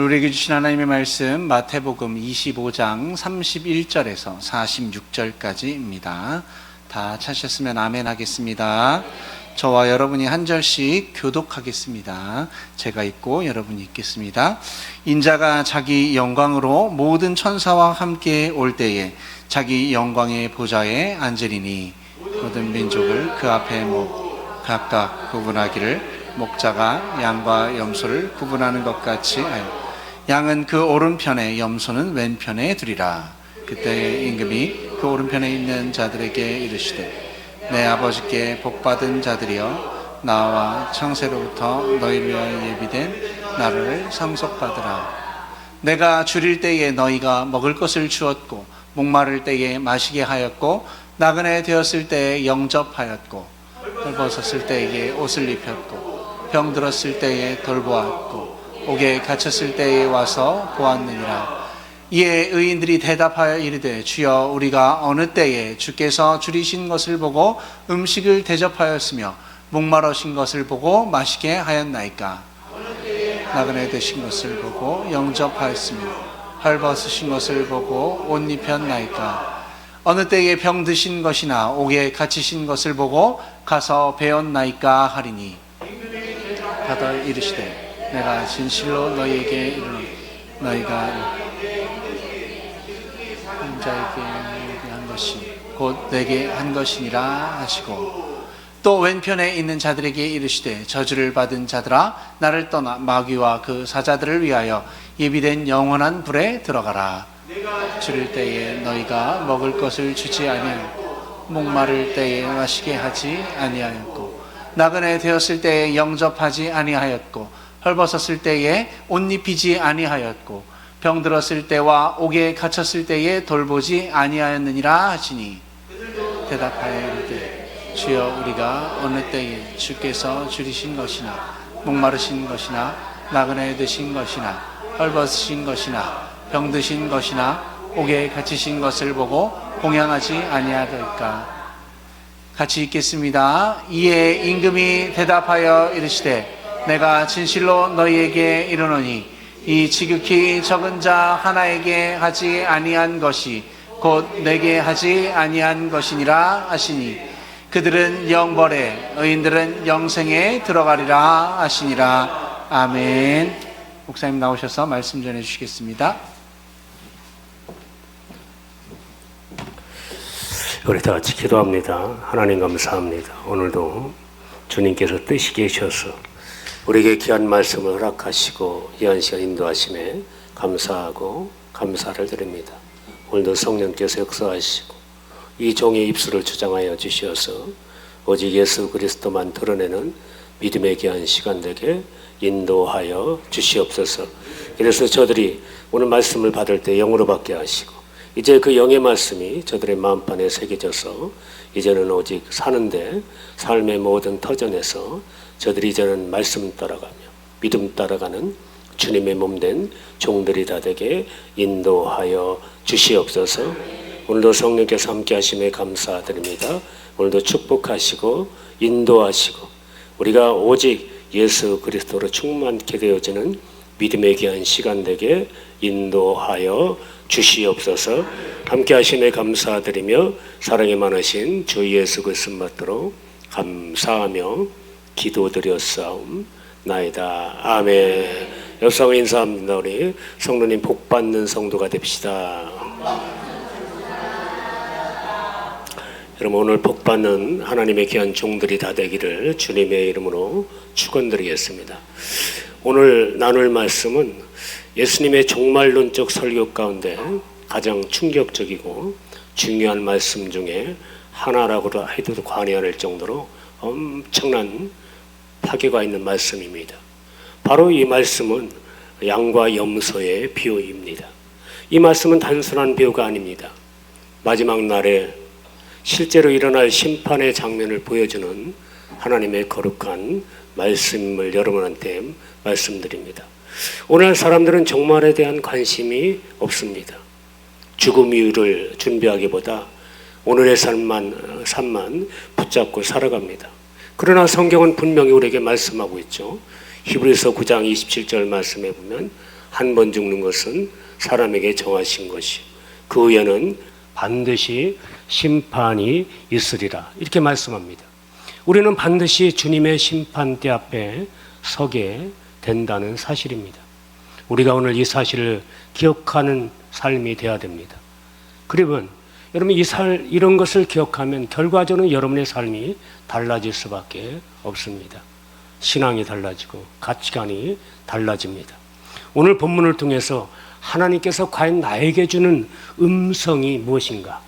우리에게 주신 하나님의 말씀 마태복음 25장 31절에서 46절까지입니다. 다 찾으셨으면 아멘 하겠습니다. 저와 여러분이 한 절씩 교독하겠습니다. 제가 읽고 여러분이 읽겠습니다. 인자가 자기 영광으로 모든 천사와 함께 올 때에 자기 영광의 보좌에 앉으리니 모든 민족을 그 앞에 각각 구분하기를 목자가 양과 염소를 구분하는 것 같이 하여 양은 그 오른편에 염소는 왼편에 두리라. 그때 임금이 그 오른편에 있는 자들에게 이르시되 내 아버지께 복받은 자들이여 나와 창세로부터 너희를 위하여 예비된 나라를 상속받으라. 내가 줄일 때에 너희가 먹을 것을 주었고 목마를 때에 마시게 하였고 나그네 되었을 때에 영접하였고 헐벗었을 때에 옷을 입혔고 병들었을 때에 돌보았고 옥에 갇혔을 때에 와서 보았느니라. 이에 의인들이 대답하여 이르되 주여 우리가 어느 때에 주께서 줄이신 것을 보고 음식을 대접하였으며 목마르신 것을 보고 마시게 하였나이까. 나그네 되신 것을 보고 영접하였으며 헐벗으신 것을 보고 옷 입혔나이까. 어느 때에 병드신 것이나 옥에 갇히신 것을 보고 가서 배웠나이까 하리니 받아 이르시되 내가 진실로 너희에게 이르노니 너희가 한 자에게 한 것이 곧 내게 한 것이니라 하시고 또 왼편에 있는 자들에게 이르시되 저주를 받은 자들아 나를 떠나 마귀와 그 사자들을 위하여 예비된 영원한 불에 들어가라. 줄일 때에 너희가 먹을 것을 주지 아니하였고 목마를 때에 마시게 하지 아니하였고 나그네 되었을 때에 영접하지 아니하였고 헐벗었을 때에 옷 입히지 아니하였고 병들었을 때와 옥에 갇혔을 때에 돌보지 아니하였느니라 하시니 대답하여 이르되 주여 우리가 어느 때에 주께서 줄이신 것이나 목마르신 것이나 나그네 되신 것이나 헐벗으신 것이나 병드신 것이나 옥에 갇히신 것을 보고 공양하지 아니하더이까. 같이 읽겠습니다. 이에 임금이 대답하여 이르시되 내가 진실로 너희에게 이르노니 이 지극히 적은 자 하나에게 하지 아니한 것이 곧 내게 하지 아니한 것이니라 하시니 그들은 영벌에 의인들은 영생에 들어가리라 하시니라. 아멘. 목사님 나오셔서 말씀 전해 주시겠습니다. 우리 다 같이 기도합니다. 하나님 감사합니다. 오늘도 주님께서 뜻이 계셔서 우리에게 귀한 말씀을 허락하시고 귀한 시간 인도하심에 감사하고 감사를 드립니다. 오늘도 성령께서 역사하시고 이 종의 입술을 주장하여 주시어서 오직 예수 그리스도만 드러내는 믿음의 귀한 시간 되게 인도하여 주시옵소서. 그래서 저들이 오늘 말씀을 받을 때 영으로 받게 하시고 이제 그 영의 말씀이 저들의 마음판에 새겨져서 이제는 오직 사는데 삶의 모든 터전에서 저들이 이제는 말씀 따라가며 믿음 따라가는 주님의 몸된 종들이 다 되게 인도하여 주시옵소서. 오늘도 성령께서 함께 하심에 감사드립니다. 오늘도 축복하시고 인도하시고 우리가 오직 예수 그리스도로 충만케 되어지는 믿음의 귀한 시간 되게 인도하여 주시옵소서. 함께 하심에 감사드리며 사랑이 많으신 주 예수 그리스도 받도록 감사하며 기도드렸사옵나이다. 아멘. 역사와 인사합니다. 우리 성도님 복받는 성도가 됩시다. 여러분 오늘 복받는 하나님의 귀한 종들이 다 되기를 주님의 이름으로 축원드리겠습니다. 오늘 나눌 말씀은 예수님의 종말론적 설교 가운데 가장 충격적이고 중요한 말씀 중에 하나라고 해도 과언이 아닐 정도로 엄청난 파괴가 있는 말씀입니다. 바로 이 말씀은 양과 염소의 비유입니다. 이 말씀은 단순한 비유가 아닙니다. 마지막 날에 실제로 일어날 심판의 장면을 보여주는 하나님의 거룩한 말씀을 여러분한테 말씀드립니다. 오늘 사람들은 종말에 대한 관심이 없습니다. 죽음 이후를 준비하기보다 오늘의 삶만 붙잡고 살아갑니다. 그러나 성경은 분명히 우리에게 말씀하고 있죠. 히브리서 9장 27절 말씀에 보면 한 번 죽는 것은 사람에게 정하신 것이 그 후에는 반드시 심판이 있으리라 이렇게 말씀합니다. 우리는 반드시 주님의 심판대 앞에 서게 된다는 사실입니다. 우리가 오늘 이 사실을 기억하는 삶이 되어야 됩니다. 그러면 여러분 이런 것을 기억하면 결과적으로 여러분의 삶이 달라질 수밖에 없습니다. 신앙이 달라지고 가치관이 달라집니다. 오늘 본문을 통해서 하나님께서 과연 나에게 주는 음성이 무엇인가?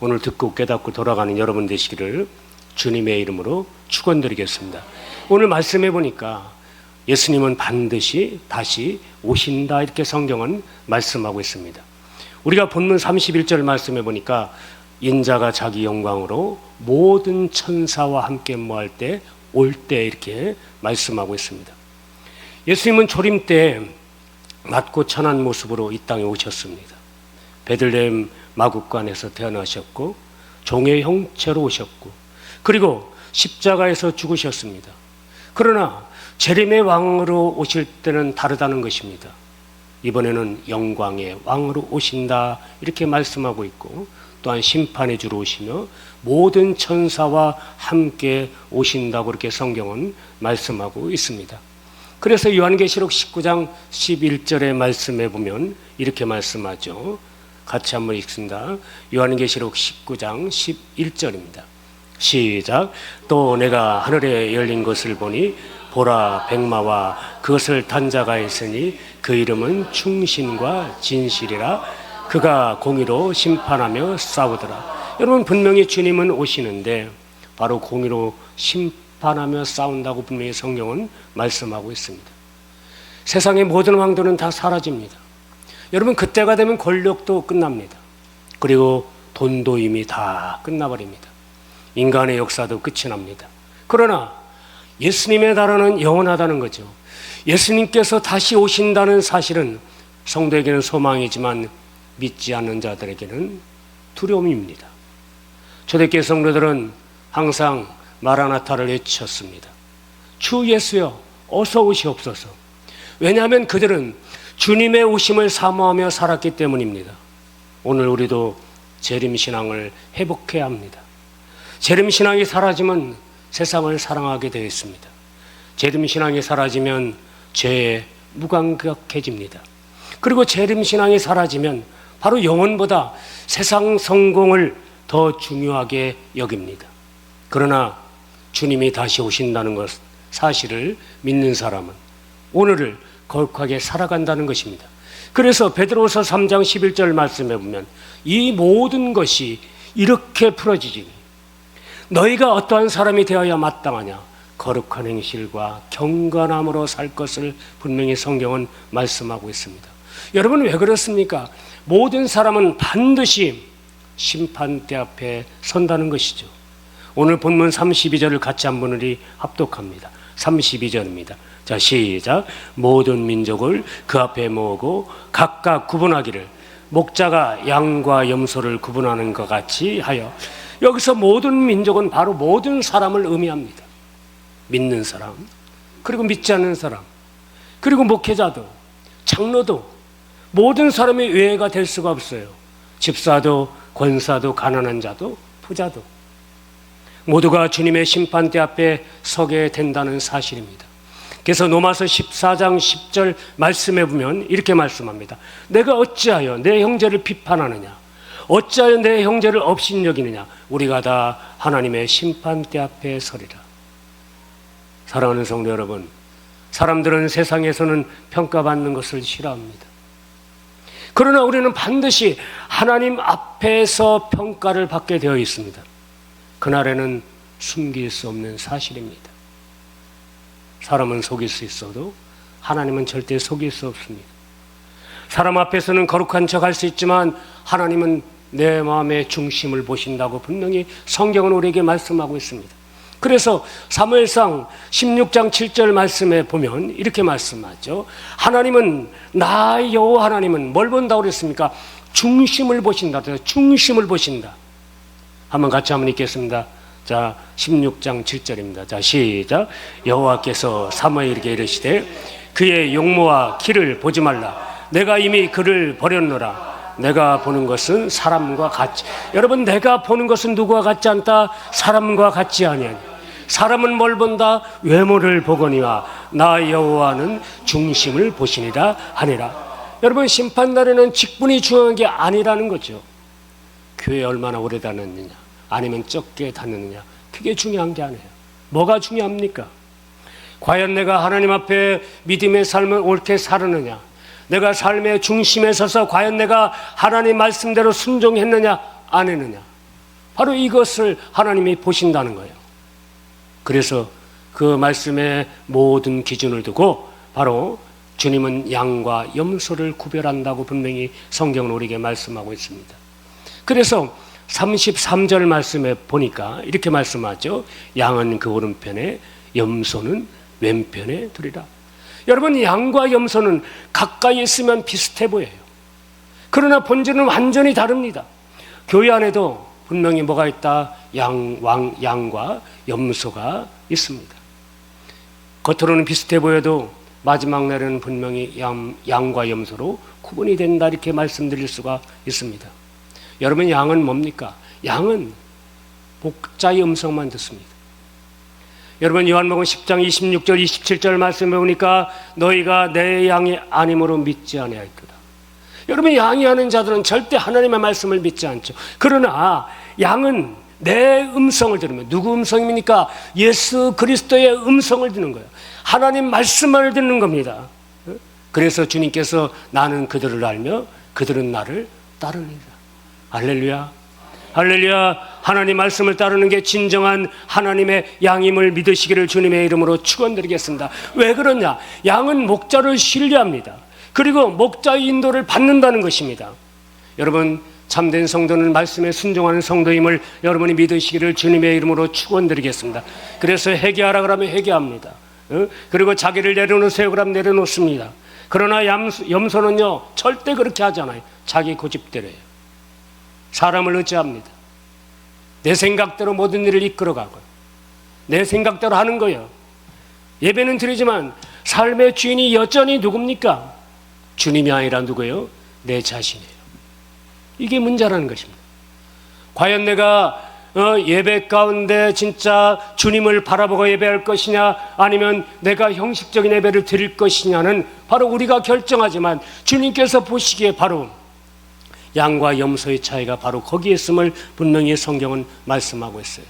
오늘 듣고 깨닫고 돌아가는 여러분 되시기를 주님의 이름으로 축원드리겠습니다. 오늘 말씀해 보니까 예수님은 반드시 다시 오신다 이렇게 성경은 말씀하고 있습니다. 우리가 본문 31절 말씀해 보니까 인자가 자기 영광으로 모든 천사와 함께 모할 때 올 때 이렇게 말씀하고 있습니다. 예수님은 조림 때 낮고 천한 모습으로 이 땅에 오셨습니다. 베들레헴 마국간에서 태어나셨고 종의 형체로 오셨고 그리고 십자가에서 죽으셨습니다. 그러나 재림의 왕으로 오실 때는 다르다는 것입니다. 이번에는 영광의 왕으로 오신다 이렇게 말씀하고 있고 또한 심판의 주로 오시며 모든 천사와 함께 오신다고 이렇게 성경은 말씀하고 있습니다. 그래서 요한계시록 19장 11절의 말씀에 보면 이렇게 말씀하죠. 같이 한번 읽습니다. 요한계시록 19장 11절입니다. 시작. 또 내가 하늘에 열린 것을 보니 보라 백마와 그것을 탄 자가 있으니 그 이름은 충신과 진실이라 그가 공의로 심판하며 싸우더라. 여러분 분명히 주님은 오시는데 바로 공의로 심판하며 싸운다고 분명히 성경은 말씀하고 있습니다. 세상의 모든 왕들은 다 사라집니다. 여러분 그때가 되면 권력도 끝납니다. 그리고 돈도 이미 다 끝나버립니다. 인간의 역사도 끝이 납니다. 그러나 예수님의 나라는 영원하다는 거죠. 예수님께서 다시 오신다는 사실은 성도에게는 소망이지만 믿지 않는 자들에게는 두려움입니다. 초대교회 성도들은 항상 마라나타를 외쳤습니다. 주 예수여 어서 오시옵소서. 왜냐하면 그들은 주님의 오심을 사모하며 살았기 때문입니다. 오늘 우리도 재림신앙을 회복해야 합니다. 재림신앙이 사라지면 세상을 사랑하게 되어 있습니다. 재림신앙이 사라지면 죄에 무감각해집니다. 그리고 재림신앙이 사라지면 바로 영혼보다 세상 성공을 더 중요하게 여깁니다. 그러나 주님이 다시 오신다는 것 사실을 믿는 사람은 오늘을 거룩하게 살아간다는 것입니다. 그래서 베드로서 3장 11절 말씀에 보면 이 모든 것이 이렇게 풀어지지 너희가 어떠한 사람이 되어야 마땅하냐 거룩한 행실과 경건함으로 살 것을 분명히 성경은 말씀하고 있습니다. 여러분 왜 그렇습니까? 모든 사람은 반드시 심판대 앞에 선다는 것이죠. 오늘 본문 32절을 같이 한번 우리 합독합니다. 32절입니다. 자 시작. 모든 민족을 그 앞에 모으고 각각 구분하기를 목자가 양과 염소를 구분하는 것 같이 하여. 여기서 모든 민족은 바로 모든 사람을 의미합니다. 믿는 사람, 그리고 믿지 않는 사람, 그리고 목회자도 장로도 모든 사람이 외회가 될 수가 없어요. 집사도 권사도 가난한 자도 부자도 모두가 주님의 심판대 앞에 서게 된다는 사실입니다. 그래서 로마서 14장 10절 말씀해 보면 이렇게 말씀합니다. 내가 어찌하여 내 형제를 비판하느냐 어찌하여 내 형제를 업신여기느냐 우리가 다 하나님의 심판대 앞에 서리라. 사랑하는 성도 여러분, 사람들은 세상에서는 평가받는 것을 싫어합니다. 그러나 우리는 반드시 하나님 앞에서 평가를 받게 되어 있습니다. 그날에는 숨길 수 없는 사실입니다. 사람은 속일 수 있어도 하나님은 절대 속일 수 없습니다. 사람 앞에서는 거룩한 척 할 수 있지만 하나님은 내 마음의 중심을 보신다고 분명히 성경은 우리에게 말씀하고 있습니다. 그래서 사무엘상 16장 7절 말씀에 보면 이렇게 말씀하죠. 하나님은 나 여호와 하나님은 뭘 본다고 그랬습니까? 중심을 보신다. 중심을 보신다. 한번 같이 한번 읽겠습니다. 자 16장 7절입니다. 자 시작. 여호와께서 사무엘에게 이르시되 그의 용모와 키를 보지 말라. 내가 이미 그를 버렸노라. 내가 보는 것은 사람과 같지. 여러분, 내가 보는 것은 누구와 같지 않다? 사람과 같지 아니하니. 사람은 뭘 본다? 외모를 보거니와 나 여호와는 중심을 보시니라 하니라. 여러분, 심판날에는 직분이 중요한 게 아니라는 거죠. 교회 얼마나 오래 다녔느냐, 아니면 적게 다녔느냐, 그게 중요한 게 아니에요. 뭐가 중요합니까? 과연 내가 하나님 앞에 믿음의 삶을 옳게 살았느냐, 내가 삶의 중심에 서서 과연 내가 하나님 말씀대로 순종했느냐 안 했느냐, 바로 이것을 하나님이 보신다는 거예요. 그래서 그 말씀의 모든 기준을 두고 바로 주님은 양과 염소를 구별한다고 분명히 성경은 우리에게 말씀하고 있습니다. 그래서 33절 말씀에 보니까 이렇게 말씀하죠. 양은 그 오른편에, 염소는 왼편에 두리라. 여러분, 양과 염소는 가까이 있으면 비슷해 보여요. 그러나 본질은 완전히 다릅니다. 교회 안에도 분명히 뭐가 있다? 양과 염소가 있습니다. 겉으로는 비슷해 보여도 마지막 날에는 분명히 양과 염소로 구분이 된다, 이렇게 말씀드릴 수가 있습니다. 여러분, 양은 뭡니까? 양은 목자의 음성만 듣습니다. 여러분, 요한복음 10장 26절 27절 말씀해 보니까 너희가 내 양이 아님으로 믿지 아니하였도다. 여러분, 양이 아닌 자들은 절대 하나님의 말씀을 믿지 않죠. 그러나 양은 내 음성을 들으면, 누구 음성입니까? 예수 그리스도의 음성을 듣는 거예요. 하나님 말씀을 듣는 겁니다. 그래서 주님께서 나는 그들을 알며 그들은 나를 따르리라. 할렐루야, 할렐루야. 하나님 말씀을 따르는 게 진정한 하나님의 양임을 믿으시기를 주님의 이름으로 축원드리겠습니다. 왜 그러냐? 양은 목자를 신뢰합니다. 그리고 목자의 인도를 받는다는 것입니다. 여러분, 참된 성도는 말씀에 순종하는 성도임을 여러분이 믿으시기를 주님의 이름으로 축원드리겠습니다. 그래서 회개하라 그러면 회개합니다. 그리고 자기를 내려놓으세요 그러면 내려놓습니다. 그러나 염소는요 절대 그렇게 하지 않아요. 자기 고집대로예요. 사람을 의지합니다. 내 생각대로 모든 일을 이끌어가고 내 생각대로 하는 거예요. 예배는 드리지만 삶의 주인이 여전히 누굽니까? 주님이 아니라 누구예요? 내 자신이에요. 이게 문제라는 것입니다. 과연 내가 예배 가운데 진짜 주님을 바라보고 예배할 것이냐, 아니면 내가 형식적인 예배를 드릴 것이냐는 바로 우리가 결정하지만 주님께서 보시기에 바로 양과 염소의 차이가 바로 거기에 있음을 분명히 성경은 말씀하고 있어요.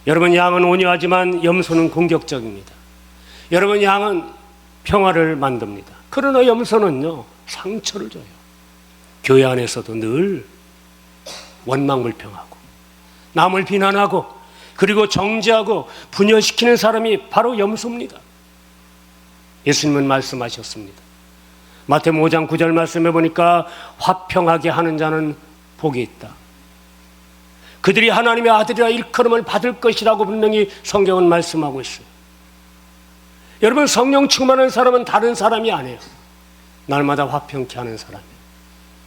여러분, 양은 온유하지만 염소는 공격적입니다. 여러분, 양은 평화를 만듭니다. 그러나 염소는요 상처를 줘요. 교회 안에서도 늘 원망불평하고 남을 비난하고 그리고 정죄하고 분열시키는 사람이 바로 염소입니다. 예수님은 말씀하셨습니다. 마태복음 5장 9절 말씀해 보니까 화평하게 하는 자는 복이 있다. 그들이 하나님의 아들이라 일컬음을 받을 것이라고 분명히 성경은 말씀하고 있어요. 여러분, 성령 충만한 사람은 다른 사람이 아니에요. 날마다 화평케 하는 사람이에요.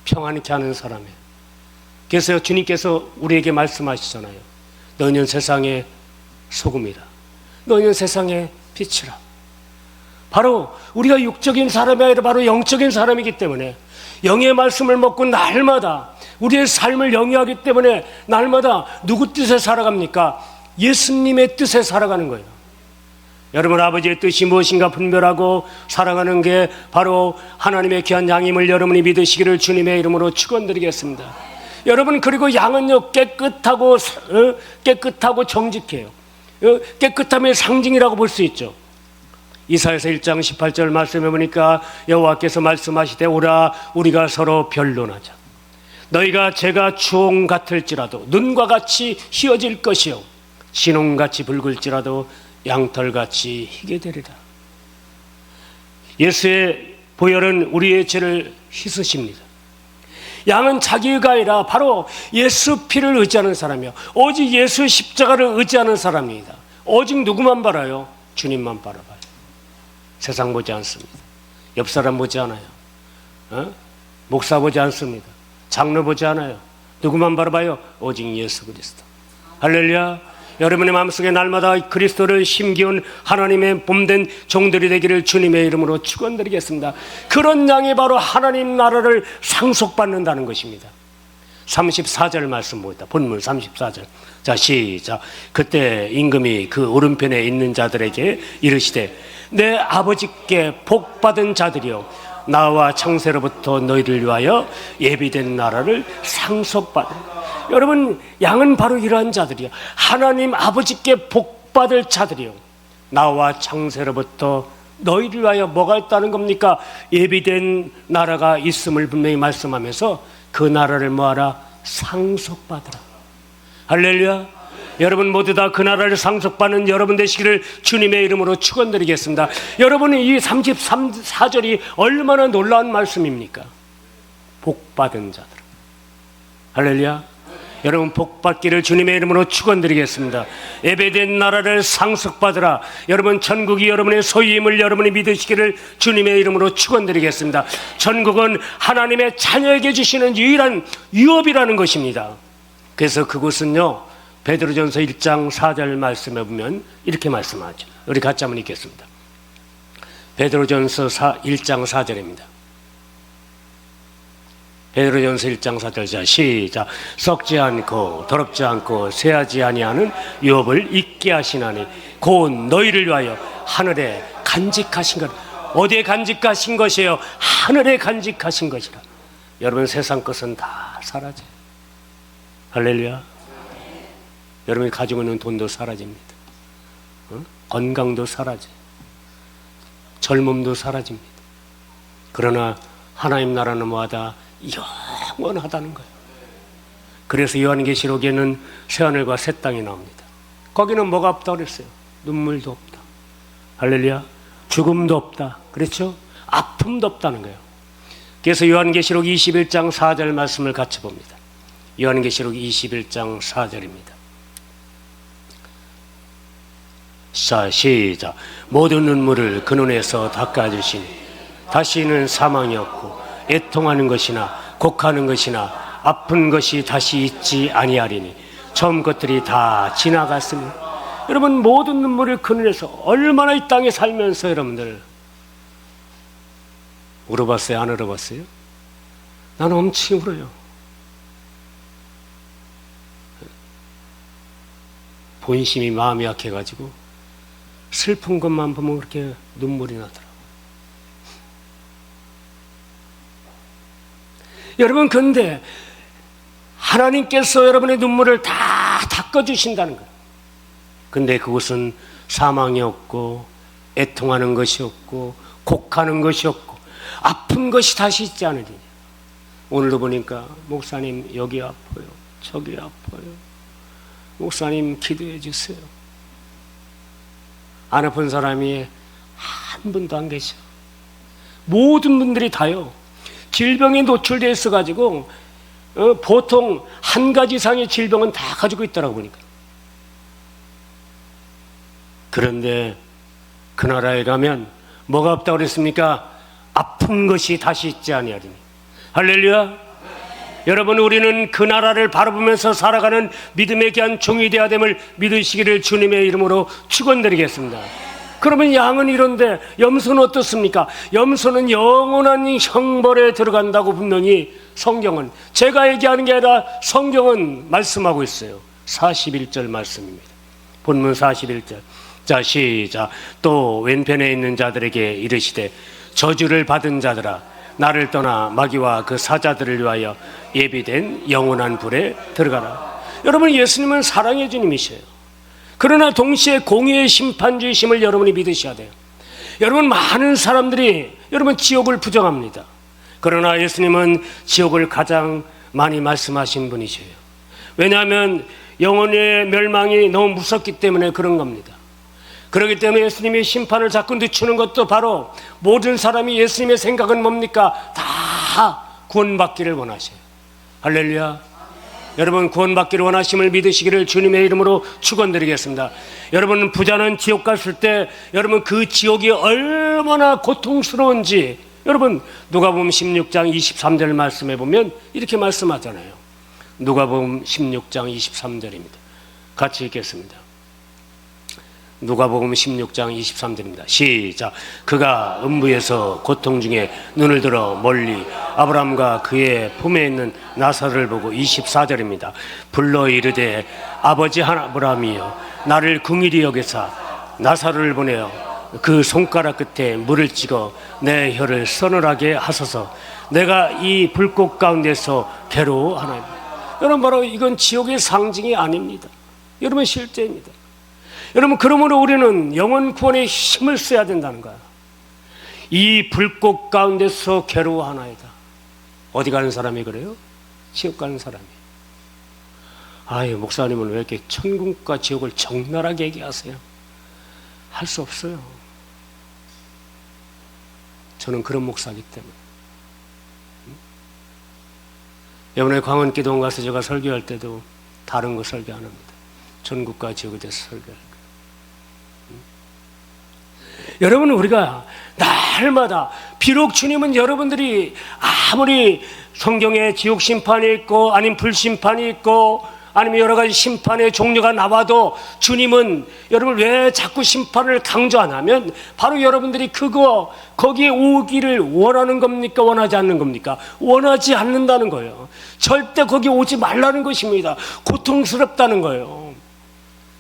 평안케 하는 사람이에요. 그래서 주님께서 우리에게 말씀하시잖아요. 너희는 세상의 소금이라. 너희는 세상의 빛이라. 바로 우리가 육적인 사람이 아니라 바로 영적인 사람이기 때문에 영의 말씀을 먹고 날마다 우리의 삶을 영위하기 때문에 날마다 누구 뜻에 살아갑니까? 예수님의 뜻에 살아가는 거예요. 여러분, 아버지의 뜻이 무엇인가 분별하고 살아가는 게 바로 하나님의 귀한 양임을 여러분이 믿으시기를 주님의 이름으로 축원드리겠습니다. 여러분, 그리고 양은요 깨끗하고 정직해요. 깨끗함의 상징이라고 볼 수 있죠. 이사야서 1장 18절 말씀해 보니까 여호와께서 말씀하시되 오라 우리가 서로 변론하자. 너희가 제가 주홍 같을지라도 눈과 같이 희어질 것이요 진홍같이 붉을지라도 양털같이 희게 되리라. 예수의 보혈은 우리의 죄를 씻으십니다. 양은 자기가 아니라 바로 예수 피를 의지하는 사람이요 오직 예수 십자가를 의지하는 사람입니다. 오직 누구만 바라요? 주님만 바라봐요. 세상 보지 않습니다. 옆 사람 보지 않아요. 목사 보지 않습니다. 장로 보지 않아요. 누구만 바라봐요? 오직 예수 그리스도. 할렐루야. 여러분의 마음속에 날마다 그리스도를 심기운 하나님의 봄된 종들이 되기를 주님의 이름으로 축원드리겠습니다. 그런 양이 바로 하나님 나라를 상속받는다는 것입니다. 34절 말씀 보겠다. 본문 34절. 자, 시작. 그때 임금이 그 오른편에 있는 자들에게 이르시되 내 아버지께 복받은 자들이여 나와 창세로부터 너희를 위하여 예비된 나라를 상속받으라. 여러분, 양은 바로 이러한 자들이요, 하나님 아버지께 복받을 자들이요, 나와 창세로부터 너희를 위하여 뭐가 있다는 겁니까? 예비된 나라가 있음을 분명히 말씀하면서 그 나라를 뭐하라? 상속받으라. 할렐루야. 여러분 모두 다 그 나라를 상속받는 여러분 되시기를 주님의 이름으로 축원드리겠습니다. 여러분이 이 34절이 얼마나 놀라운 말씀입니까? 복받은 자들. 할렐루야. 여러분 복받기를 주님의 이름으로 축원드리겠습니다. 예배된 나라를 상속받으라. 여러분 천국이 여러분의 소유임을 여러분이 믿으시기를 주님의 이름으로 축원드리겠습니다. 천국은 하나님의 자녀에게 주시는 유일한 유업이라는 것입니다. 그래서 그곳은요, 베드로전서 1장 4절 말씀에 보면 이렇게 말씀하죠. 우리 같이 한번 읽겠습니다. 베드로전서 1장 4절입니다. 베드로전서 1장 4절. 자, 시작. 썩지 않고 더럽지 않고 쇠하지 아니하는 유업을 잊게 하시나니 곧 너희를 위하여 하늘에 간직하신 것. 어디에 간직하신 것이에요? 하늘에 간직하신 것이라. 여러분 세상 것은 다 사라져요. 할렐루야. 여러분이 가지고 있는 돈도 사라집니다. 건강도 사라져요. 젊음도 사라집니다. 그러나 하나님 나라는 뭐하다? 영원하다는 거예요. 그래서 요한계시록에는 새하늘과 새 땅이 나옵니다. 거기는 뭐가 없다 그랬어요? 눈물도 없다. 할렐루야. 죽음도 없다. 그렇죠? 아픔도 없다는 거예요. 그래서 요한계시록 21장 4절 말씀을 같이 봅니다. 요한계시록 21장 4절입니다. 자, 시작. 모든 눈물을 그 눈에서 닦아주시니 다시는 사망이 없고 애통하는 것이나 곡하는 것이나 아픈 것이 다시 있지 아니하리니 처음 것들이 다 지나갔으니. 여러분 모든 눈물을 그 눈에서, 얼마나 이 땅에 살면서 여러분들 울어봤어요? 안 울어봤어요? 나는 엄청 울어요. 본심이 마음이 약해가지고 슬픈 것만 보면 그렇게 눈물이 나더라고요. 여러분, 근데 하나님께서 여러분의 눈물을 다 닦아주신다는 거예요. 근데 그것은 사망이 없고 애통하는 것이 없고 곡하는 것이 없고 아픈 것이 다시 있지 않으리니. 오늘도 보니까 목사님 여기 아파요, 저기 아파요, 목사님 기도해 주세요. 안 아픈 사람이 한 분도 안 계셔. 모든 분들이 다요, 질병에 노출되어 있어가지고 보통 한 가지 이상의 질병은 다 가지고 있더라고 보니까. 그런데 그 나라에 가면 뭐가 없다고 그랬습니까? 아픈 것이 다시 있지 아니하리니. 할렐루야. 여러분, 우리는 그 나라를 바라보면서 살아가는 믿음의 귀한 종이 되어야 됨을 믿으시기를 주님의 이름으로 축원드리겠습니다. 그러면 양은 이런데 염소는 어떻습니까? 염소는 영원한 형벌에 들어간다고 분명히 성경은, 제가 얘기하는 게 아니라 성경은 말씀하고 있어요. 41절 말씀입니다. 본문 41절. 자, 시작. 또 왼편에 있는 자들에게 이르시되 저주를 받은 자들아, 나를 떠나 마귀와 그 사자들을 위하여 예비된 영원한 불에 들어가라. 여러분, 예수님은 사랑의 주님이셔요. 그러나 동시에 공의의 심판주이심을 여러분이 믿으셔야 돼요. 여러분, 많은 사람들이 여러분 지옥을 부정합니다. 그러나 예수님은 지옥을 가장 많이 말씀하신 분이셔요. 왜냐하면 영혼의 멸망이 너무 무섭기 때문에 그런 겁니다. 그렇기 때문에 예수님이 심판을 자꾸 늦추는 것도 바로 모든 사람이 예수님의 생각은 뭡니까? 다 구원받기를 원하셔요. 할렐루야. 여러분, 구원받기를 원하심을 믿으시기를 주님의 이름으로 축원드리겠습니다. 여러분, 부자는 지옥 갔을 때 여러분 그 지옥이 얼마나 고통스러운지 여러분 누가복음 16장 23절 말씀해 보면 이렇게 말씀하잖아요. 누가복음 16장 23절입니다. 같이 읽겠습니다. 누가복음 16장 23절입니다. 시작. 그가 음부에서 고통 중에 눈을 들어 멀리 아브라함과 그의 품에 있는 나사로를 보고 24절입니다. 불러 이르되 아버지 아브라함이여 나를 긍휼히 여기사 나사로를 보내어 그 손가락 끝에 물을 찍어 내 혀를 서늘하게 하소서. 내가 이 불꽃 가운데서 괴로워하나이다. 여러분, 바로 이건 지옥의 상징이 아닙니다. 여러분, 실제입니다. 여러분, 그러므로 우리는 영혼 구원에 힘을 써야 된다는 거야. 이 불꽃 가운데서 괴로워하나이다. 어디 가는 사람이 그래요? 지옥 가는 사람이. 아유, 목사님은 왜 이렇게 천국과 지옥을 적나라하게 얘기하세요? 할 수 없어요. 저는 그런 목사이기 때문에. 이번에 광원기도원 가서 제가 설교할 때도 다른 거 설교 안 합니다. 천국과 지옥에 대해서 설교할 거예요. 여러분, 우리가 날마다 비록 주님은 여러분들이 아무리 성경에 지옥 심판이 있고 아니면 불심판이 있고 아니면 여러 가지 심판의 종류가 나와도 주님은 여러분 왜 자꾸 심판을 강조 안 하면 바로 여러분들이 거기에 오기를 원하는 겁니까? 원하지 않는 겁니까? 원하지 않는다는 거예요. 절대 거기 오지 말라는 것입니다. 고통스럽다는 거예요.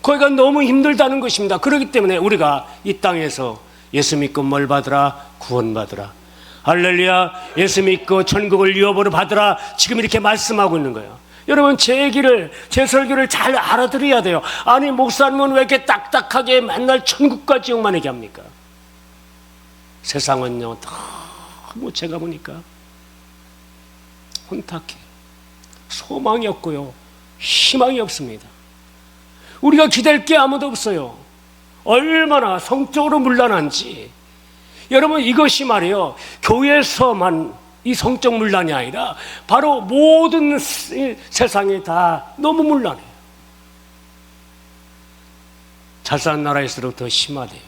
거기가 너무 힘들다는 것입니다. 그렇기 때문에 우리가 이 땅에서 예수 믿고 뭘 받으라? 구원받으라. 할렐루야. 예수 믿고 천국을 유업으로 받으라. 지금 이렇게 말씀하고 있는 거예요. 여러분, 제 설교를 잘 알아들어야 돼요. 아니, 목사님은 왜 이렇게 딱딱하게 맨날 천국과 지옥만 얘기합니까? 세상은요, 너무 제가 보니까 혼탁해. 소망이 없고요, 희망이 없습니다. 우리가 기댈 게 아무도 없어요. 얼마나 성적으로 문란한지. 여러분, 이것이 말이에요, 교회에서만 이 성적 문란이 아니라 바로 모든 세상이 다 너무 문란해요. 잘 사는 나라일수록 더 심하대요.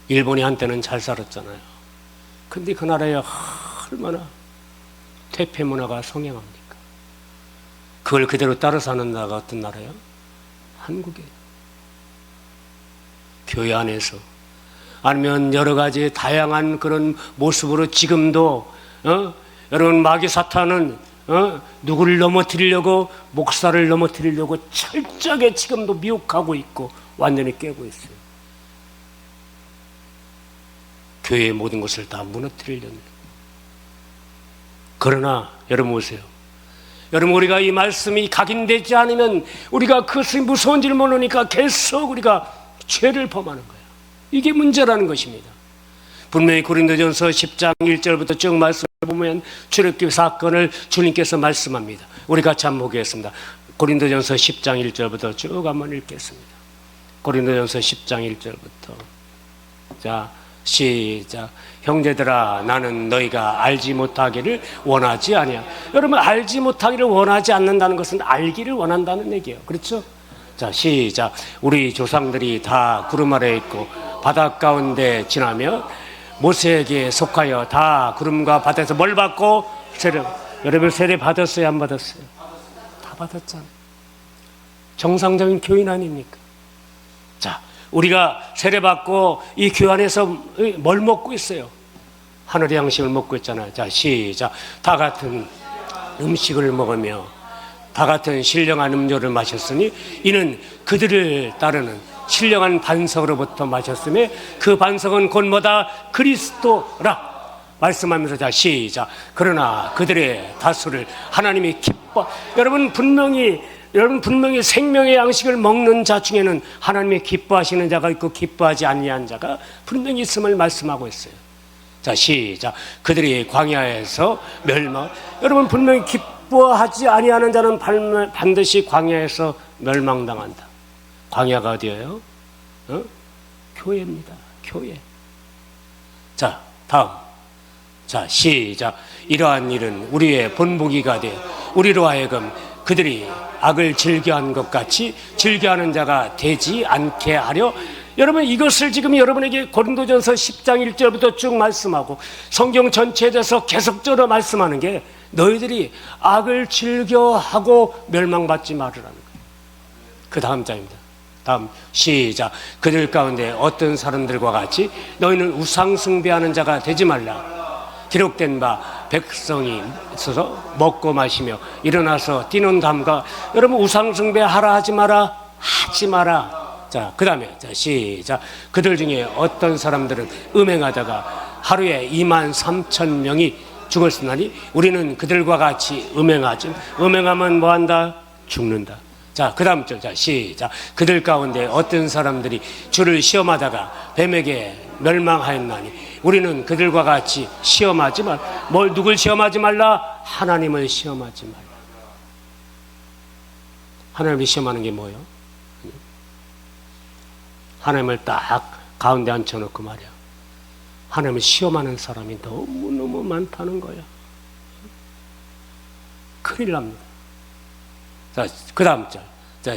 일본이 한때는 잘 살았잖아요. 근데 그 나라에 얼마나 퇴폐 문화가 성행합니까? 그걸 그대로 따라 사는 나라가 어떤 나라예요? 한국이에요. 교회 안에서 아니면 여러 가지 다양한 그런 모습으로 지금도 여러분, 마귀 사탄은 누구를 넘어뜨리려고, 목사를 넘어뜨리려고 철저하게 지금도 미혹하고 있고 완전히 깨고 있어요. 교회의 모든 것을 다 무너뜨리려는. 그러나 여러분 보세요. 여러분, 우리가 이 말씀이 각인되지 않으면 우리가 그것이 무서운지를 모르니까 계속 우리가 죄를 범하는 거예요. 이게 문제라는 것입니다. 분명히 고린도전서 10장 1절부터 쭉 말씀을 보면 출애굽기 사건을 주님께서 말씀합니다. 우리 같이 한번 보겠습니다. 고린도전서 10장 1절부터 쭉 한번 읽겠습니다. 고린도전서 10장 1절부터. 자, 시작. 형제들아, 나는 너희가 알지 못하기를 원하지 아니야. 여러분, 알지 못하기를 원하지 않는다는 것은 알기를 원한다는 얘기예요. 그렇죠? 자, 시작. 우리 조상들이 다 구름 아래에 있고 바다 가운데 지나며 모세에게 속하여 다 구름과 바다에서 뭘 받고? 세례. 여러분, 세례 받았어요? 안 받았어요? 다 받았잖아요. 정상적인 교인 아닙니까? 자, 우리가 세례 받고 이 교회 안에서 뭘 먹고 있어요? 하늘의 양식을 먹고 있잖아요. 자, 시작. 다 같은 음식을 먹으며 다 같은 신령한 음료를 마셨으니 이는 그들을 따르는 신령한 반석으로부터 마셨으며 그 반석은 곧 뭐다? 그리스도라 말씀하면서. 자, 시작. 그러나 그들의 다수를 하나님이 기뻐. 여러분, 분명히 생명의 양식을 먹는 자 중에는 하나님이 기뻐하시는 자가 있고 기뻐하지 아니한 자가 분명히 있음을 말씀하고 있어요. 자, 시작. 그들이 광야에서 멸망. 여러분, 분명히 기뻐하지 아니하는 자는 반드시 광야에서 멸망당한다. 광야가 어디예요? 교회입니다. 교회. 자, 다음. 자, 시작. 이러한 일은 우리의 본보기가 되어 우리로 하여금 그들이 악을 즐겨한 것 같이 즐겨하는 자가 되지 않게 하려. 여러분, 이것을 지금 여러분에게 고린도전서 10장 1절부터 쭉 말씀하고 성경 전체에 대해서 계속적으로 말씀하는 게 너희들이 악을 즐겨하고 멸망받지 말으라는 거예요. 그 다음 장입니다. 다음 시작. 그들 가운데 어떤 사람들과 같이 너희는 우상 숭배하는 자가 되지 말라. 기록된 바 백성이 있어서 먹고 마시며 일어나서 뛰는 담과 여러분 우상 숭배하라 하지 마라. 하지 마라. 자, 그 다음에 시작. 그들 중에 어떤 사람들은 음행하다가 하루에 23,000명이 죽었으나니 우리는 그들과 같이 음행하지. 음행하면 뭐한다? 죽는다. 자, 그 다음 절. 자, 시작. 그들 가운데 어떤 사람들이 주를 시험하다가 뱀에게 멸망하였나니 우리는 그들과 같이 시험하지 말. 뭘 누굴 시험하지 말라? 하나님을 시험하지 말라. 하나님을 시험하는 게 뭐예요? 하나님을 딱 가운데 앉혀놓고 말이야. 하나님을 시험하는 사람이 너무너무 많다는 거야. 큰일 납니다. 자, 그 다음 절. 자,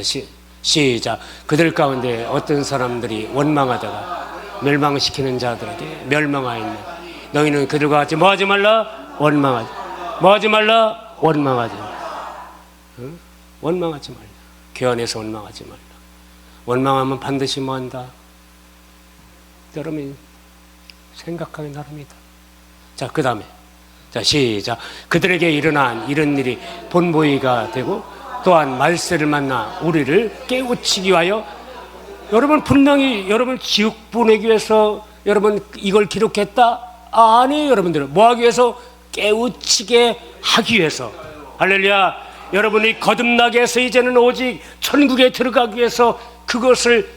시작. 그들 가운데 어떤 사람들이 원망하다가 멸망시키는 자들에게 멸망하였네. 너희는 그들과 같이 뭐하지 말라? 원망하지. 뭐하지 말라? 원망하지 말라. 응? 원망하지 말라. 교회 안에서 원망하지 말라. 원망하면 반드시 뭐한다? 여러분이 생각하기 나름이다. 자, 그 다음에 자, 시작. 그들에게 일어난 이런 일이 본보기가 되고 또한 말세를 만나 우리를 깨우치기 위하여 여러분 분명히 여러분 지옥 보내기 위해서 여러분 이걸 기록했다? 아니에요. 여러분들은 뭐 하기 위해서? 깨우치게 하기 위해서. 할렐루야. 여러분이 거듭나게 해서 이제는 오직 천국에 들어가기 위해서 그것을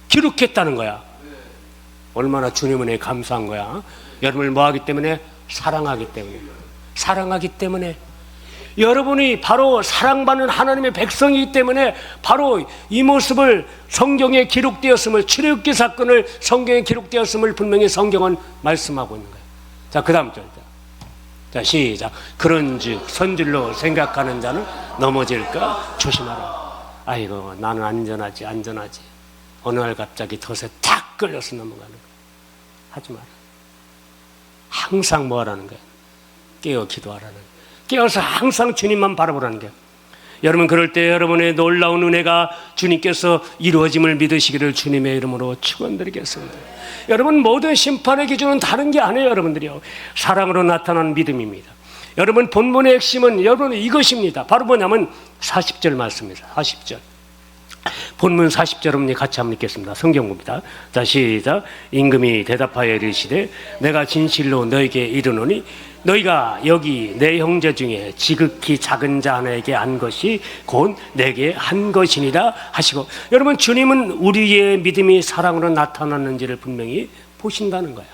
기록했다는 거야. 얼마나 주님 은혜에 감사한 거야. 여러분을 뭐 하기 때문에? 사랑하기 때문에. 사랑하기 때문에. 여러분이 바로 사랑받는 하나님의 백성이기 때문에 바로 이 모습을 성경에 기록되었음을, 출애굽기 사건을 성경에 기록되었음을 분명히 성경은 말씀하고 있는 거예요. 자, 그 다음 절. 자, 시작. 그런즉 선줄로 생각하는 자는 넘어질까 조심하라. 아이고, 나는 안전하지. 어느 날 갑자기 덫에 탁 끌려서 넘어가는 거야. 하지 마라. 항상 뭐 하라는 거야? 깨어 기도하라는 거야. 깨어서 항상 주님만 바라보라는 거야. 여러분, 그럴 때 여러분의 놀라운 은혜가 주님께서 이루어짐을 믿으시기를 주님의 이름으로 축원드리겠습니다. 여러분, 모든 심판의 기준은 다른 게 아니에요. 여러분들이요, 사랑으로 나타난 믿음입니다. 여러분, 본문의 핵심은 여러분 이것입니다. 바로 뭐냐면 40절 말씀입니다. 40절. 본문 40절 여러분이 같이 한번 읽겠습니다. 성경 봅니다. 자, 시작. 임금이 대답하여 이르시되 내가 진실로 너에게 이르노니 너희가 여기 내 형제 중에 지극히 작은 자 하나에게 한 것이 곧 내게 한 것이니라 하시고, 여러분, 주님은 우리의 믿음이 사랑으로 나타났는지를 분명히 보신다는 거야.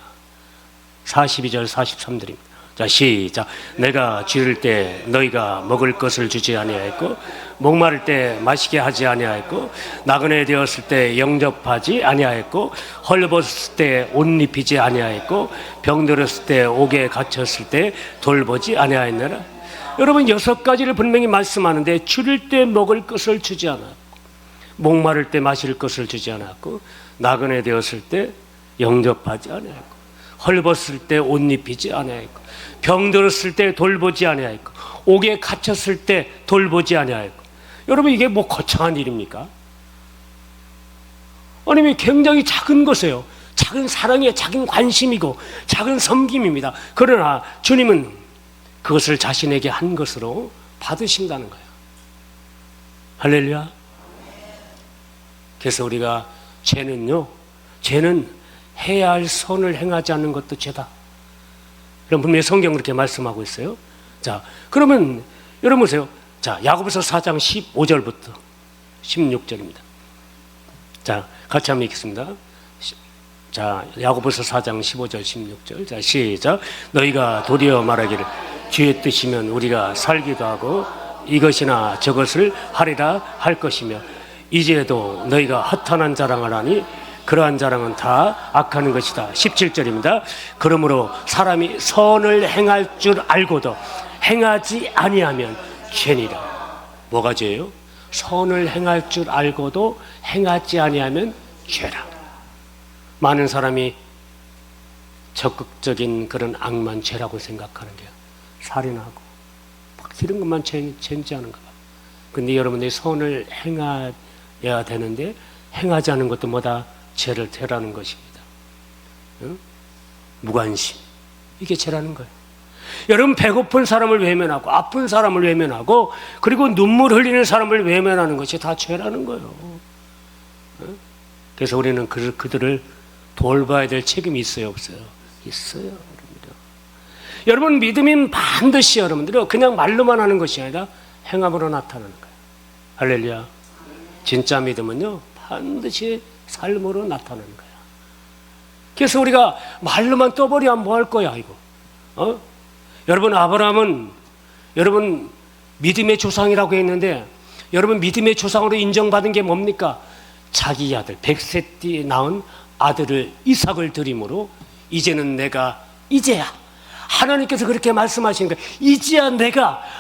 42절 43절입니다. 자, 시작. 내가 쥐를 때 너희가 먹을 것을 주지 아니하였고 목마를 때 마시게 하지 아니하였고 나그네 되었을 때 영접하지 아니하였고 헐벗을 때 옷 입히지 아니하였고 병들었을 때 옥에 갇혔을 때 돌보지 아니하였느라. 여러분, 6가지를 분명히 말씀하는데 줄일 때 먹을 것을 주지 않았고 목마를 때 마실 것을 주지 않았고 나그네 되었을 때 영접하지 아니하였고 헐벗을 때 옷 입히지 아니하였고 병들었을 때 돌보지 아니하였고 옥에 갇혔을 때 돌보지 아니하였고. 여러분, 이게 뭐 거창한 일입니까? 아니, 굉장히 작은 것이에요. 작은 사랑이에요. 작은 관심이고 작은 섬김입니다. 그러나 주님은 그것을 자신에게 한 것으로 받으신다는 거예요. 할렐루야. 그래서 우리가 죄는 해야 할 선을 행하지 않는 것도 죄다. 그럼 분명히 성경 그렇게 말씀하고 있어요. 자, 그러면 여러분 보세요. 자, 야고보서 4장 15절부터 16절입니다. 자, 같이 한번 읽겠습니다. 자, 야고보서 4장 15절 16절. 자, 시작. 너희가 도리어 말하기를 주의 뜻이면 우리가 살기도 하고 이것이나 저것을 하리라 할 것이며 이제도 너희가 허탄한 자랑을 하니 그러한 자랑은 다 악하는 것이다. 17절입니다. 그러므로 사람이 선을 행할 줄 알고도 행하지 아니하면 죄니라. 뭐가 죄예요? 선을 행할 줄 알고도 행하지 아니하면 죄라. 많은 사람이 적극적인 그런 악만 죄라고 생각하는 게요. 살인하고 막 이런 것만 죄인지 하는가 봐. 근데 여러분들이 선을 행해야 되는데 행하지 않은 것도 뭐다? 죄라는 것입니다. 응? 무관심, 이게 죄라는 거예요. 여러분, 배고픈 사람을 외면하고 아픈 사람을 외면하고 그리고 눈물 흘리는 사람을 외면하는 것이 다 죄라는 거예요. 응? 그래서 우리는 그들을 돌봐야 될 책임이 있어요, 없어요? 있어요, 여러분들. 여러분, 믿음이 반드시 여러분들이 그냥 말로만 하는 것이 아니라 행함으로 나타나는 거예요. 할렐루야. 진짜 믿음은요, 반드시 삶으로 나타나는 거예요. 그래서 우리가 말로만 떠버리면 뭐 할 거야, 이거? 여러분, 아브라함은 여러분 믿음의 조상이라고 했는데, 여러분 믿음의 조상으로 인정받은 게 뭡니까? 자기 아들 100세 띠에 낳은 아들을 이삭을 드림으로 이제는 이제야 하나님께서 그렇게 말씀하시는 거예요. 이제야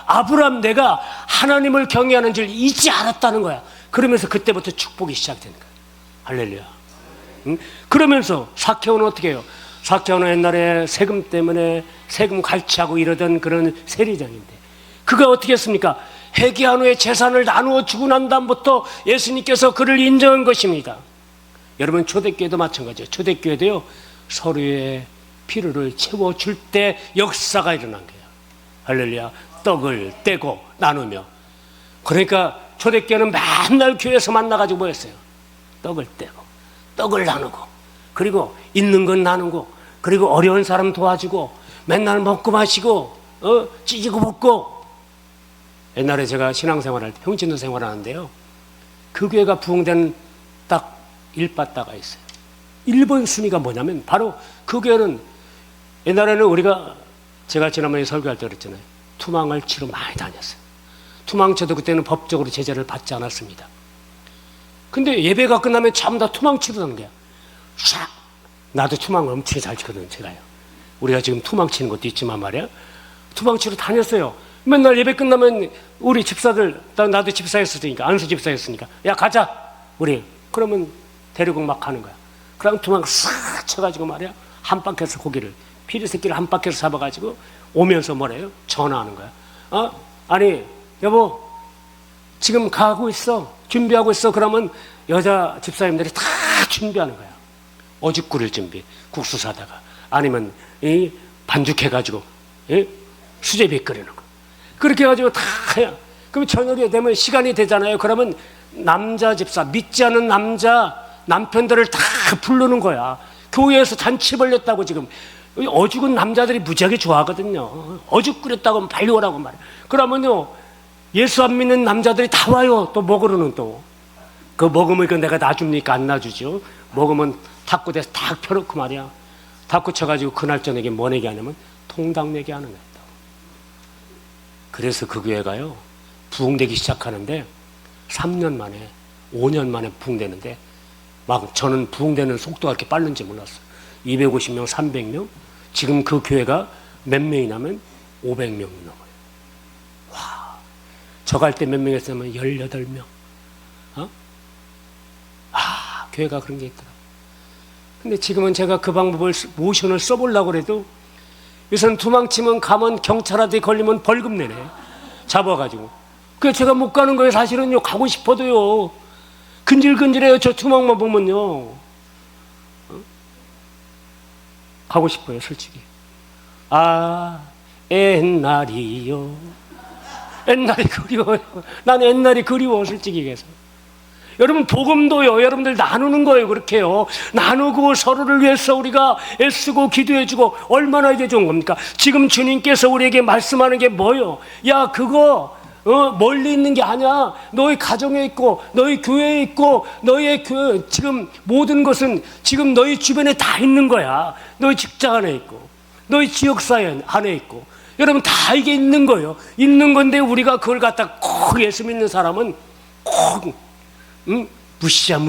아브라함 내가 하나님을 경외하는 줄 이제 알았다는 거야. 그러면서 그때부터 축복이 시작되는 거야. 할렐루야. 응? 그러면서 삭개오는 어떻게 해요? 삭개오는 옛날에 세금 때문에 세금 갈취하고 이러던 그런 세리장인데, 그가 어떻게 했습니까? 회개한 후에 재산을 나누어 주고 난 다음부터 예수님께서 그를 인정한 것입니다. 여러분, 초대교회도 마찬가지예요. 초대교회도요, 서로의 필요를 채워줄 때 역사가 일어난 거예요. 할렐루야. 떡을 떼고 나누며. 그러니까 초대교회는 맨날 교회에서 만나가지고 뭐 했어요? 떡을 떼고 떡을 나누고, 그리고 있는 건 나누고, 그리고 어려운 사람 도와주고, 맨날 먹고 마시고 찌지고 볶고. 옛날에 제가 신앙생활할 때 형진도 생활하는데요, 그 교회가 부흥된 딱 1바다가 있어요. 1번 순위가 뭐냐면 바로 그 교회는, 옛날에는 제가 지난번에 설교할 때 그랬잖아요. 투망을 치러 많이 다녔어요. 투망쳐도 그때는 법적으로 제재를 받지 않았습니다. 근데 예배가 끝나면 전부 다 투망 치러다는 거야. 샥! 나도 투망을 엄청 잘 치거든요, 제가요. 우리가 지금 투망 치는 것도 있지만 말이야, 투망 치러 다녔어요. 맨날 예배 끝나면 우리 집사들, 나도 집사였으니까, 안수 집사였으니까, 야 가자 우리. 그러면 데리고 막 가는 거야. 그럼 투망 싹 쳐가지고 말이야, 한 바퀴에서 고기를, 피리 새끼를 한 바퀴에서 잡아가지고 오면서 뭐래요? 전화하는 거야. 아니 여보, 지금 가고 있어, 준비하고 있어. 그러면 여자 집사님들이 다 준비하는 거야. 어죽 끓일 준비, 국수 사다가, 아니면 반죽해가지고 수제비 끓이는 거. 그렇게 해가지고 다 해요. 그럼 저녁에 되면 시간이 되잖아요. 그러면 남자 집사, 믿지 않는 남편들을 다 부르는 거야. 교회에서 잔치 벌렸다고. 지금 어죽은 남자들이 무지하게 좋아하거든요. 어죽 끓였다고 하면 빨리 오라고 말해. 그러면요, 예수 안 믿는 남자들이 다 와요. 또 먹으러는 또. 그 먹으면 이거 내가 놔줍니까? 안 놔주죠. 먹으면 탁구 대서 탁 펴놓고 말이야. 탁구 쳐가지고 그날 저녁에 뭐 내게 하냐면 통닭 내게 하는 거예요. 그래서 그 교회가요, 부흥되기 시작하는데 3년 만에, 5년 만에 부흥되는데, 막 저는 부흥되는 속도가 그렇게 빠른지 몰랐어요. 250명, 300명. 지금 그 교회가 몇 명이냐면 500명이 넘어요. 와, 저 갈 때 몇 명이었으면 18명. 교회가 그런 게 있더라고요. 근데 지금은 제가 그 방법을, 모션을 써보려고 해도, 요새는 도망치면 가면 경찰한테 걸리면 벌금 내네. 잡아가지고. 그래서 제가 못 가는 거예요. 사실은요, 가고 싶어도요. 근질근질해요. 저 투망만 보면요. 가고 싶어요, 솔직히. 옛날이요. 옛날이 그리워요. 난 옛날이 그리워, 솔직히 해서. 여러분, 복음도요, 여러분들 나누는 거예요. 그렇게요. 나누고 서로를 위해서 우리가 애쓰고 기도해주고, 얼마나 이게 좋은 겁니까? 지금 주님께서 우리에게 말씀하는 게 뭐예요? 야, 그거 멀리 있는 게 아니야. 너희 가정에 있고, 너희 교회에 있고, 너희의 지금 모든 것은 지금 너희 주변에 다 있는 거야. 너희 직장 안에 있고, 너희 지역사회 안에 있고, 여러분 다 이게 있는 거예요. 있는 건데 우리가 그걸 갖다 꼭 예수 믿는 사람은 꼭 무시야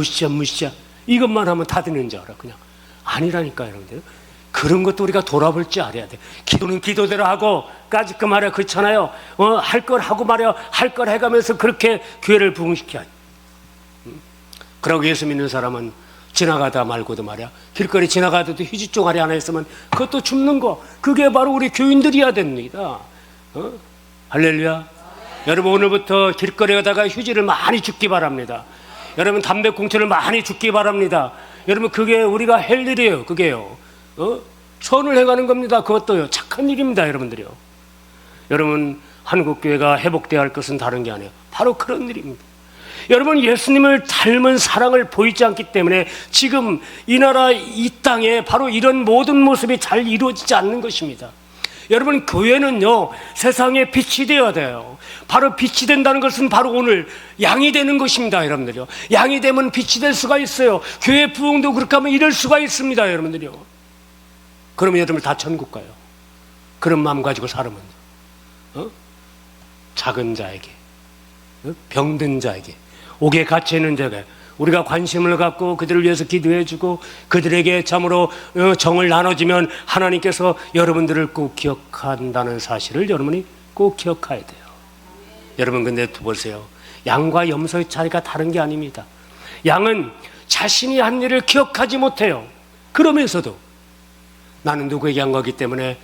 이것만 하면 다 되는 줄 알아. 그냥 아니라니까. 여러분들, 그런 것도 우리가 돌아볼 줄 알아야 돼. 기도는 기도대로 하고, 까짓거 말이야, 그렇잖아요. 할 걸 하고 말이야, 할 걸 해가면서 그렇게 교회를 부흥시켜야 돼. 그러고 예수 믿는 사람은 지나가다 말고도 말이야, 길거리 지나가다도 휴지 쪼가리 하나 있으면 그것도 줍는 거. 그게 바로 우리 교인들이어야 됩니다. 할렐루야. 여러분, 오늘부터 길거리에 가다가 휴지를 많이 줍기 바랍니다. 여러분 담배꽁초를 많이 줍기 바랍니다. 여러분 그게 우리가 할 일이에요. 그게요. 선을 해가는 겁니다. 그것도요. 착한 일입니다. 여러분들이요. 여러분 한국교회가 회복되어야 할 것은 다른 게 아니에요. 바로 그런 일입니다. 여러분 예수님을 닮은 사랑을 보이지 않기 때문에 지금 이 나라 이 땅에 바로 이런 모든 모습이 잘 이루어지지 않는 것입니다. 여러분 교회는요 세상에 빛이 되어야 돼요. 바로 빛이 된다는 것은 바로 오늘 양이 되는 것입니다. 여러분들요. 양이 되면 빛이 될 수가 있어요. 교회 부흥도 그렇게 하면 이럴 수가 있습니다. 여러분들요. 그러면 여러분 다 천국 가요. 그런 마음 가지고 살으면 작은 자에게 병든 자에게 옥에 갇혀 있는 자에게 우리가 관심을 갖고 그들을 위해서 기도해주고 그들에게 참으로 정을 나눠주면 하나님께서 여러분들을 꼭 기억한다는 사실을 여러분이 꼭 기억해야 돼요. 여러분 근데 보세요. 양과 염소의 차이가 다른 게 아닙니다. 양은 자신이 한 일을 기억하지 못해요. 그러면서도 나는 누구에게 한 거기 때문에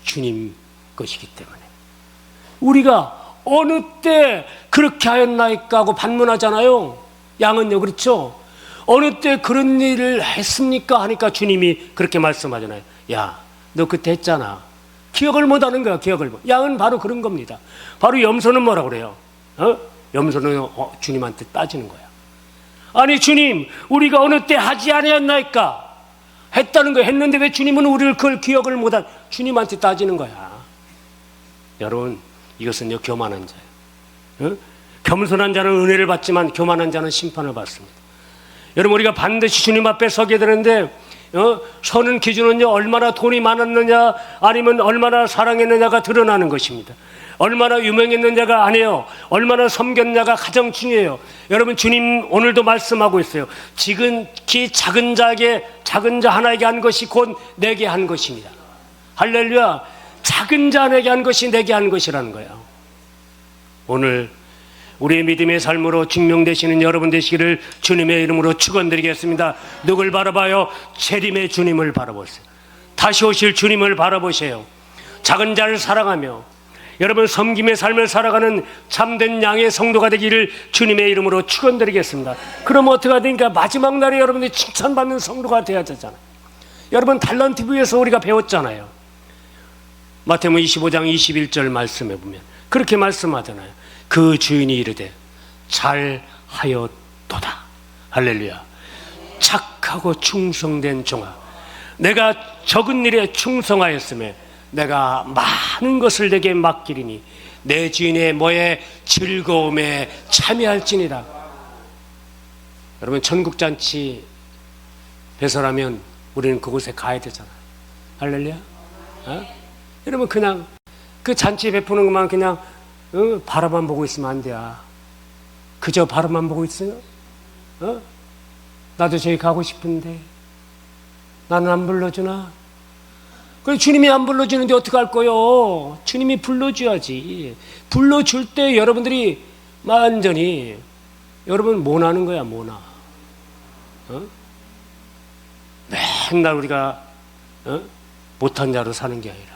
주님 것이기 때문에 우리가 어느 때 그렇게 하였나이까 하고 반문하잖아요. 양은요. 그렇죠? 어느 때 그런 일을 했습니까 하니까 주님이 그렇게 말씀하잖아요. 야, 너 그때 했잖아. 기억을 못하는 거야. 기억을 못. 양은 바로 그런 겁니다. 바로 염소는 뭐라고 그래요? 염소는 주님한테 따지는 거야. 아니 주님 우리가 어느 때 하지 아니었나이까 했다는 거야. 했는데 왜 주님은 우리를 그걸 기억을 못한 주님한테 따지는 거야. 여러분 이것은요 교만한 자예요. 겸손한 자는 은혜를 받지만 교만한 자는 심판을 받습니다. 여러분 우리가 반드시 주님 앞에 서게 되는데 서는 기준은요 얼마나 돈이 많았느냐 아니면 얼마나 사랑했느냐가 드러나는 것입니다. 얼마나 유명했느냐가 아니에요. 얼마나 섬겼느냐가 가장 중요해요. 여러분 주님 오늘도 말씀하고 있어요. 지극히 작은 자에게 작은 자 하나에게 한 것이 곧 내게 한 것입니다. 할렐루야. 작은 자에게 한 것이 내게 한 것이라는 거예요. 오늘 우리의 믿음의 삶으로 증명되시는 여러분 되시기를 주님의 이름으로 축원드리겠습니다. 누굴 바라봐요? 재림의 주님을 바라보세요. 다시 오실 주님을 바라보세요. 작은 자를 사랑하며 여러분 섬김의 삶을 살아가는 참된 양의 성도가 되기를 주님의 이름으로 축원드리겠습니다. 그럼 어떻게 되니까 마지막 날에 여러분들이 칭찬받는 성도가 되어야 되잖아요. 여러분 달란트비에서 우리가 배웠잖아요. 마태복음 25장 21절 말씀해 보면 그렇게 말씀하잖아요. 그 주인이 이르되 잘하였도다. 할렐루야. 착하고 충성된 종아, 내가 적은 일에 충성하였음에 내가 많은 것을 내게 맡기리니 내 주인의 뭐에 즐거움에 참여할지니라. 여러분 천국잔치 배설하면 우리는 그곳에 가야 되잖아요. 할렐루야. 여러분 그냥 그 잔치 베푸는 것만 그냥 바라만 보고 있으면 안 돼. 그저 바라만 보고 있어요? 나도 저기 가고 싶은데 나는 안 불러주나? 그래 주님이 안 불러주는데 어떡할 거요? 주님이 불러줘야지. 불러줄 때 여러분들이 완전히 여러분 모나는 거야. 모나. 맨날 우리가 못한 자로 사는 게 아니라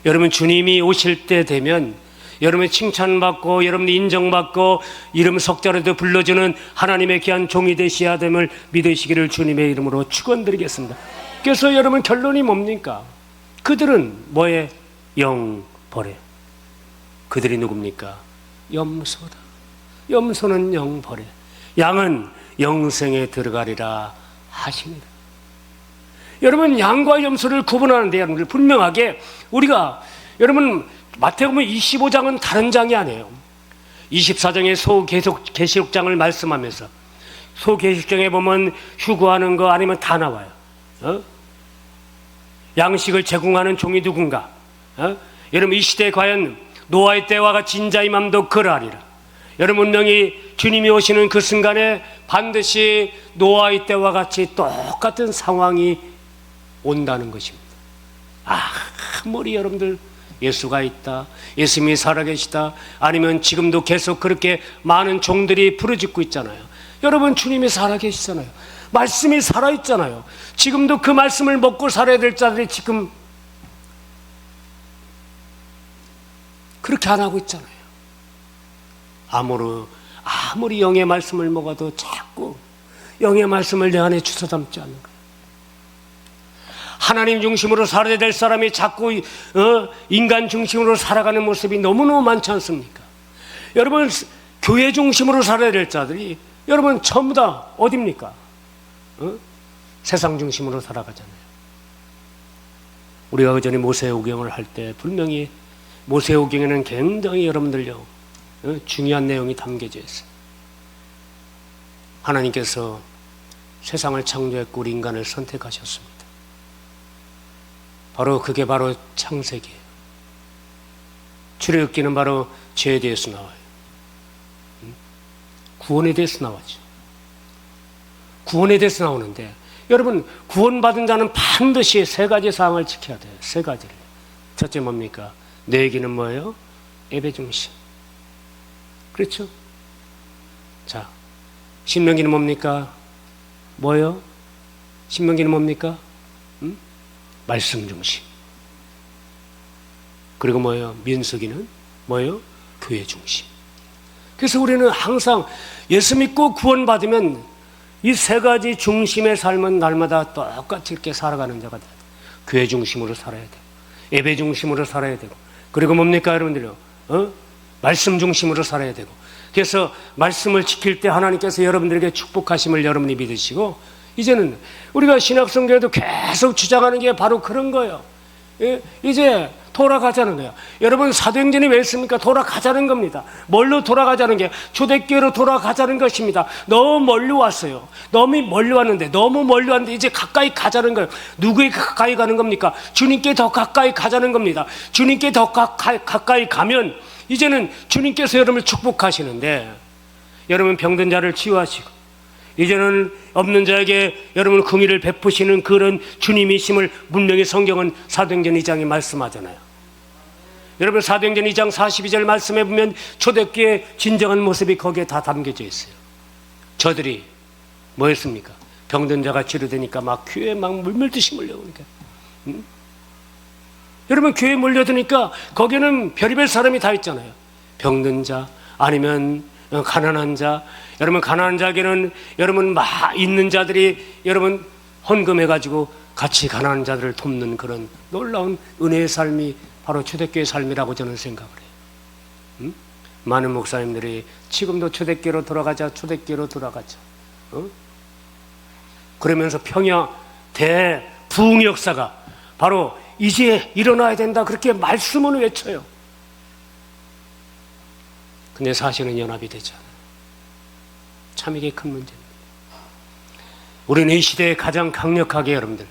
여러분 주님이 오실 때 되면 여러분이 칭찬받고 여러분이 인정받고 이름 석자로도 불러주는 하나님의 귀한 종이 되셔야 됨을 믿으시기를 주님의 이름으로 축원드리겠습니다. 그래서 여러분 결론이 뭡니까? 그들은 뭐에? 영벌에. 그들이 누굽니까? 염소다. 염소는 영벌에, 양은 영생에 들어가리라 하십니다. 여러분 양과 염소를 구분하는데 여러분들 분명하게 우리가 여러분 마태복음 25장은 다른 장이 아니에요. 24장의 소계시록장을 말씀하면서 소계시록장에 보면 휴거하는 거 아니면 다 나와요. 양식을 제공하는 종이 누군가? 여러분 이 시대에 과연 노아의 때와 같이 인자의 맘도 그러하리라. 여러분 분명히 주님이 오시는 그 순간에 반드시 노아의 때와 같이 똑같은 상황이 온다는 것입니다. 아무리 여러분들 예수가 있다, 예수님이 살아계시다, 아니면 지금도 계속 그렇게 많은 종들이 부르짖고 있잖아요. 여러분 주님이 살아계시잖아요. 말씀이 살아있잖아요. 지금도 그 말씀을 먹고 살아야 될 자들이 지금 그렇게 안 하고 있잖아요. 아무리 영의 말씀을 먹어도 자꾸 영의 말씀을 내 안에 주워 담지 않는 거예요. 하나님 중심으로 살아야 될 사람이 자꾸 인간 중심으로 살아가는 모습이 너무너무 많지 않습니까? 여러분, 교회 중심으로 살아야 될 자들이 여러분 전부 다 어디입니까? 세상 중심으로 살아가잖아요. 우리가 그전에 모세오경을 할 때 분명히 모세오경에는 굉장히 여러분들요 중요한 내용이 담겨져 있어요. 하나님께서 세상을 창조했고 우리 인간을 선택하셨습니다. 그게 바로 창세기예요. 출애굽기는 바로 죄에 대해서 나와요. 구원에 대해서 나왔죠. 구원에 대해서 나오는데 여러분, 구원받은 자는 반드시 세 가지 사항을 지켜야 돼요. 세 가지를. 첫째 뭡니까? 내 얘기는 뭐예요? 예배 중심. 그렇죠? 자, 신명기는 뭡니까? 뭐예요? 신명기는 뭡니까? 말씀 중심. 그리고 뭐예요? 민수기는 뭐예요? 교회 중심. 그래서 우리는 항상 예수 믿고 구원받으면 이 세 가지 중심의 삶은 날마다 똑같이 이렇게 살아가는 자가 돼요. 교회 중심으로 살아야 돼요. 예배 중심으로 살아야 되고. 그리고 뭡니까 여러분들요? 말씀 중심으로 살아야 되고. 그래서 말씀을 지킬 때 하나님께서 여러분들에게 축복하심을 여러분이 믿으시고, 이제는 우리가 신약성경에도 계속 주장하는 게 바로 그런 거예요. 이제 돌아가자는 거예요. 여러분, 사도행전이 왜 있습니까? 돌아가자는 겁니다. 뭘로 돌아가자는 게? 초대교회로 돌아가자는 것입니다. 너무 멀리 왔어요. 너무 멀리 왔는데 이제 가까이 가자는 거예요. 누구에게 가까이 가는 겁니까? 주님께 더 가까이 가자는 겁니다. 주님께 더 가까이 가면 이제는 주님께서 여러분을 축복하시는데, 여러분 병든 자를 치유하시고 이제는 없는 자에게 여러분 긍휼을 베푸시는 그런 주님이심을 분명히 성경은 사도행전 2장에 말씀하잖아요. 여러분, 사도행전 2장 42절 말씀에 보면 초대교회의 진정한 모습이 거기에 다 담겨져 있어요. 저들이 뭐 했습니까? 병든 자가 치료되니까 막 교회에 막 물밀듯이 몰려오니까. 여러분, 교회에 몰려드니까 거기는 별의별 사람이 다 있잖아요. 병든 자, 아니면 가난한 자. 여러분, 가난한 자에게는 여러분 있는 자들이 여러분 헌금해가지고 같이 가난한 자들을 돕는 그런 놀라운 은혜의 삶이 바로 초대교회의 삶이라고 저는 생각을 해요. 많은 목사님들이 지금도 초대교회로 돌아가자, 초대교회로 돌아가자. 그러면서 평야 대부흥 역사가 바로 이제 일어나야 된다, 그렇게 말씀은 외쳐요. 근데 사실은 연합이 되지 않아요. 참 이게 큰 문제입니다. 우리는 이 시대에 가장 강력하게 여러분들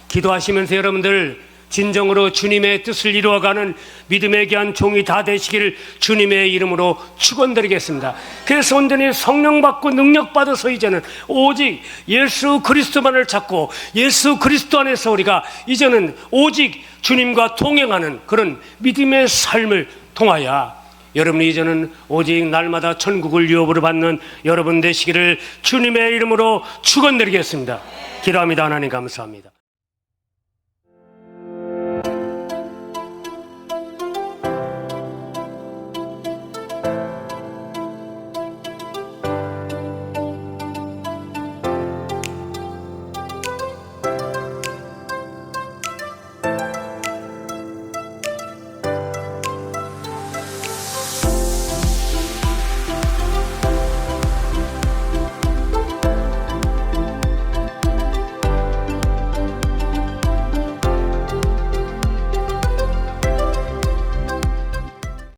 기도하시면서 여러분들 진정으로 주님의 뜻을 이루어가는 믿음에 귀한 종이 다 되시기를 주님의 이름으로 축원드리겠습니다. 그래서 온전히 성령 받고 능력 받아서 이제는 오직 예수 그리스도만을 찾고 예수 그리스도 안에서 우리가 이제는 오직 주님과 동행하는 그런 믿음의 삶을 통하여 여러분이 이제는 오직 날마다 천국을 유업으로 받는 여러분 되시기를 주님의 이름으로 축원드리겠습니다. 기도합니다. 하나님 감사합니다.